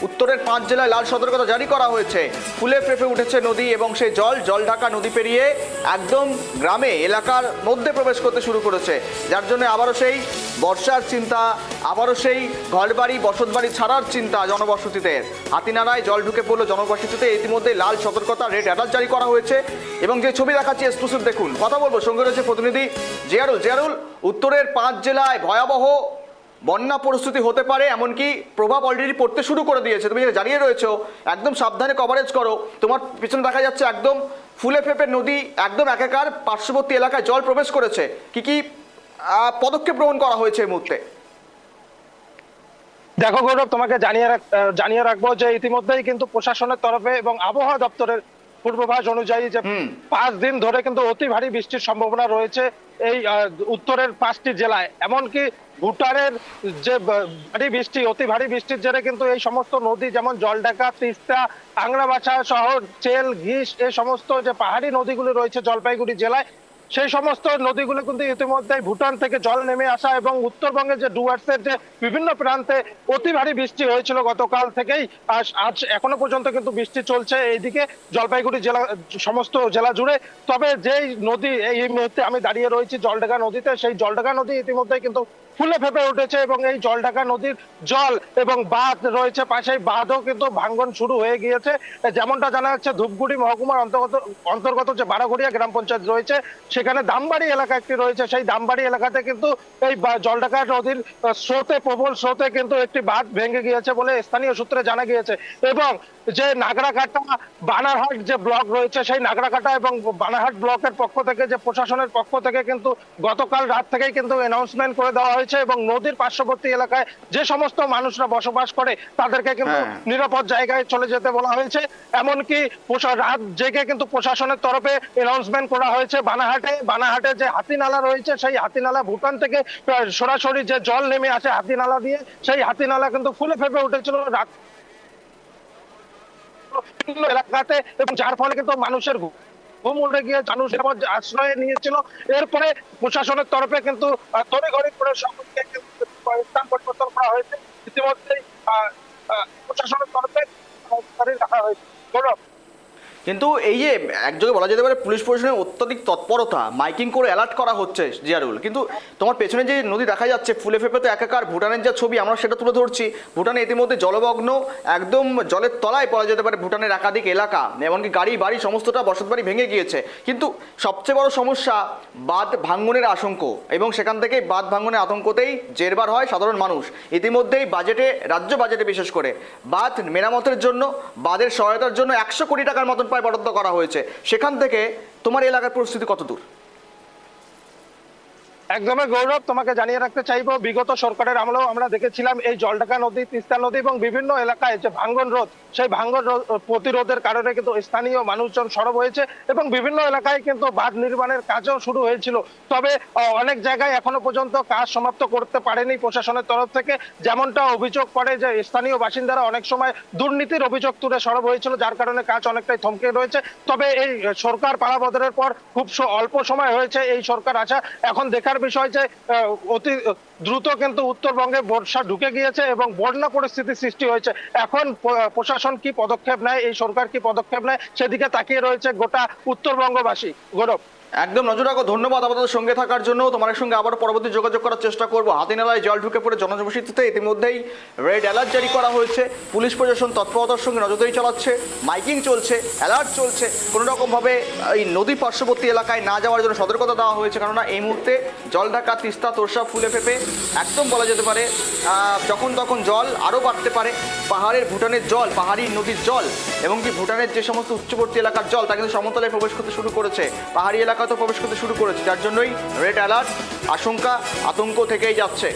উত্তরের 5 জেলায় লাল সতর্কতা জারি করা হয়েছে। ফুলে ফেঁপে উঠেছে নদী এবং সেই জল ঢাকা নদী পেরিয়ে একদম গ্রামে এলাকার মধ্যে প্রবেশ করতে শুরু করেছে, যার জন্য আবারও সেই বর্ষার চিন্তা, আবারও সেই ঘরবাড়ি বসতবাড়ি ছাড়ার চিন্তা জনবসতিতে। হাতিনারায় জল ঢুকে পড়লো জনবসতিতে। ইতিমধ্যে লাল সতর্কতা, রেড অ্যালার্ট জারি করা হয়েছে এবং যে ছবি দেখাচ্ছি এক্সক্লুসিভ দেখুন। কথা বলবো, সঙ্গে রয়েছে প্রতিনিধি জিয়ারুল। উত্তরের 5 জেলায় ভয়াবহ বন্যা পরিস্থিতি হতে পারে, এমনকি প্রভাব অলরেডি পড়তে শুরু করে দিয়েছে। তুমি যেটা জানিয়ে রয়েছো, একদম সাবধানে কভারেজ করো। তোমার পিছনে দেখা যাচ্ছে একদম ফুলে ফেঁপে নদী, একদম একাকার, পার্শ্ববর্তী এলাকায় জল প্রবেশ করেছে। কি পদক্ষেপ গ্রহণ করা হয়েছে এই মুহূর্তে? দেখো গৌরব, তোমাকে জানিয়ে রাখবো যে ইতিমধ্যেই কিন্তু প্রশাসনের তরফে এবং আবহাওয়া দপ্তরের পূর্বাভাস অনুযায়ী যে 5 দিন ধরে কিন্তু অতি ভারী বৃষ্টির সম্ভাবনা রয়েছে এই উত্তরের 5টি জেলায়। এমনকি ভুটানের যে অতি ভারী বৃষ্টির জেরে কিন্তু এই সমস্ত নদী যেমন জলঢাকা, তিস্তা, আংরাবাছা শহর, চেল, ঘিস, এই সমস্ত যে পাহাড়ি নদীগুলো রয়েছে জলপাইগুড়ি জেলায়, সেই সমস্ত নদীগুলো কিন্তু ইতিমধ্যে ভুটান থেকে জল নেমে আসা এবং উত্তরবঙ্গের যে ডুয়ার্সের যে বিভিন্ন প্রান্তে অতি ভারী বৃষ্টি হয়েছিল গতকাল থেকেই, আজ এখনো পর্যন্ত কিন্তু বৃষ্টি চলছে এইদিকে জলপাইগুড়ি জেলা, সমস্ত জেলা জুড়ে। তবে যেই নদী এই মুহূর্তে আমি দাঁড়িয়ে রয়েছি জলঢাকা নদীতে, সেই জলঢাকা নদী ইতিমধ্যে কিন্তু ফুলে ফেঁপে উঠেছে এবং এই জলঢাকা নদীর জল এবং বাঁধ রয়েছে পাশেই, বাঁধও কিন্তু ভাঙ্গন শুরু হয়ে গিয়েছে। যেমনটা জানা যাচ্ছে ধূপগুড়ি মহকুমার অন্তর্গত যে বারোঘড়িয়া গ্রাম পঞ্চায়েত রয়েছে, সেখানে দামবাড়ি এলাকা একটি রয়েছে। সেই দামবাড়ি এলাকাতে কিন্তু এই জলঢাকা নদীর স্রোতে, প্রবল স্রোতে কিন্তু একটি বাঁধ ভেঙে গিয়েছে বলে স্থানীয় সূত্রে জানা গিয়েছে। এবং যে নাগরাকাটা বানারহাট যে ব্লক রয়েছে, সেই নাগরাকাটা এবং বানারহাট ব্লকের পক্ষ থেকে, যে প্রশাসনের পক্ষ থেকে কিন্তু গতকাল রাত থেকেই কিন্তু অ্যানাউন্সমেন্ট করে দেওয়া হয়েছে এবং নদীর পার্শ্ববর্তী এলাকায় যে সমস্ত মানুষরা বসবাস করে তাদেরকে কিন্তু নিরাপদ জায়গায় চলে যেতে বলা হয়েছে। এমনকি রাত জেগে কিন্তু প্রশাসনের তরফে অ্যানাউন্সমেন্ট করা হয়েছে বানারহাটে যে হাতিনালা রয়েছে, সেই হাতিনালা ভুটান থেকে সরাসরি যে জল নেমে আসে হাতিনালা দিয়ে, সেই হাতিনালা কিন্তু ফুলে ফেঁপে উঠেছিল রাত এলাকাতে, এবং যার ফলে কিন্তু মানুষের ঘুম উড়ে গিয়ে মানুষ আশ্রয় নিয়েছিল। এরপরে প্রশাসনের তরফে কিন্তু তড়িঘড়ি করে সকলকে স্থান পরিবর্তন করা হয়েছে। ইতিমধ্যেই প্রশাসনের তরফে রাখা হয়েছে। কিন্তু এই যে একযোগে বলা যেতে পারে পুলিশ প্রশাসনের অত্যাধিক তৎপরতা, মাইকিং করে অ্যালার্ট করা হচ্ছে জিয়ারুল, কিন্তু তোমার পেছনে যে নদী দেখা যাচ্ছে ফুলে ফেঁপে তো একাকার, ভুটানের যে ছবি আমরা সেটা তুলে ধরছি। ভুটানে ইতিমধ্যে জলমগ্ন, একদম জলের তলায় বলা যেতে পারে ভুটানের একাধিক এলাকা, এমনকি গাড়ি বাড়ি সমস্তটা বসতবাড়ি ভেঙে গিয়েছে। কিন্তু সবচেয়ে বড় সমস্যা বাঁধ ভাঙনের আশঙ্কা, এবং সেখান থেকে বাঁধ ভাঙনের আতঙ্কতেই জেরবার হয় সাধারণ মানুষ। ইতিমধ্যেই বাজেটে, রাজ্য বাজেটে বিশেষ করে বাঁধ মেরামতের জন্য, বাঁধের সহায়তার জন্য 100 কোটি টাকার মতন বরাদ্দ করা হয়েছে। সেখান থেকে তোমার এলাকার পরিস্থিতি কত দূর? একদমই গৌরব, তোমাকে জানিয়ে রাখতে চাইবো বিগত সরকারের আমলেও আমরা দেখেছিলাম এই জলঢাকা নদী, তিস্তা নদী এবং বিভিন্ন এলাকায় যে ভাঙ্গন রোধ, সেই ভাঙ্গন প্রতিরোধের কারণে কিন্তু স্থানীয় মানুষজন সরব হয়েছে এবং বিভিন্ন এলাকায় কিন্তু বাঁধ নির্মাণের কাজও শুরু হয়েছিল। তবে অনেক জায়গায় এখনো পর্যন্ত কাজ সমাপ্ত করতে পারেনি প্রশাসনের তরফ থেকে। যেমনটা অভিযোগ করে যে স্থানীয় বাসিন্দারা অনেক সময় দুর্নীতির অভিযোগ তুলে সরব হয়েছিল, যার কারণে কাজ অনেকটাই থমকে রয়েছে। তবে এই সরকার পালাবদলের পর খুব অল্প সময় হয়েছে এই সরকার আসা। এখন দেখার বিষয় যে অতি দ্রুত কিন্তু উত্তরবঙ্গে বর্ষা ঢুকে গিয়েছে এবং বন্যা পরিস্থিতি সৃষ্টি হয়েছে। এখন প্রশাসন কি পদক্ষেপ নেয়, এই সরকার কি পদক্ষেপ নেয়, সেদিকে তাকিয়ে রয়েছে গোটা উত্তরবঙ্গবাসী। গৌরব, একদম নজর রাখো। ধন্যবাদ আমাদের সঙ্গে থাকার জন্য। তোমার সঙ্গে আবার পরবর্তী যোগাযোগ করার চেষ্টা করবো। হাতিনালায় জল ঢুকে পড়ে জনবসতিতে ইতিমধ্যেই রেড অ্যালার্ট জারি করা হয়েছে। পুলিশ প্রশাসন তৎপরতার সঙ্গে নজরদারি চালাচ্ছে, মাইকিং চলছে, অ্যালার্ট চলছে। কোনো রকমভাবে এই নদী পার্শ্ববর্তী এলাকায় না যাওয়ার জন্য সতর্কতা দেওয়া হয়েছে, কেননা এই মুহূর্তে জলঢাকা, তিস্তা, তোরসা, ফুলে ফেঁপে একদম বলা যেতে পারে যখন তখন জল আরও বাড়তে পারে। পাহাড়ের ভুটানের জল, পাহাড়ি নদীর জল এবং কি ভুটানের যে সমস্ত উচ্চবর্তী এলাকার জল তা কিন্তু সমতলে প্রবেশ করতে শুরু করেছে, পাহাড়ি এলাকাতেও প্রবেশ করতে শুরু করেছে, যার জন্যই রেড অ্যালার্ট, আশঙ্কা, আতঙ্ক থেকেই যাচ্ছে।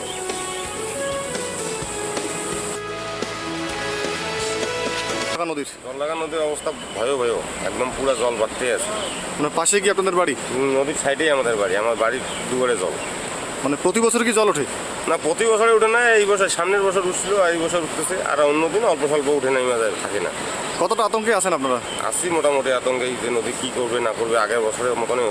জলঢাকা নদীর অবস্থা ভয়াবহ, একদম পুরো জল বাড়তে আছে। মানে পাশে কি আপনাদের বাড়ি? নদীর সাইডেই আমাদের বাড়ি, আমার বাড়ির দুয়ারে জল। মানে প্রতি বছর কি জল ওঠে? না, প্রতি বছরে উঠে না, এই বছর সামনের বছর উঠছিল, এই বছর উঠতেছে, আর অন্যদিন অল্প স্বল্প উঠে নাই, মাঝে থাকে না। কতটা আতঙ্কে আছেন আপনারা? আসি মোটামুটি আতঙ্কে, যে নদী কী করবে না করবে, আগের বছরের মতনই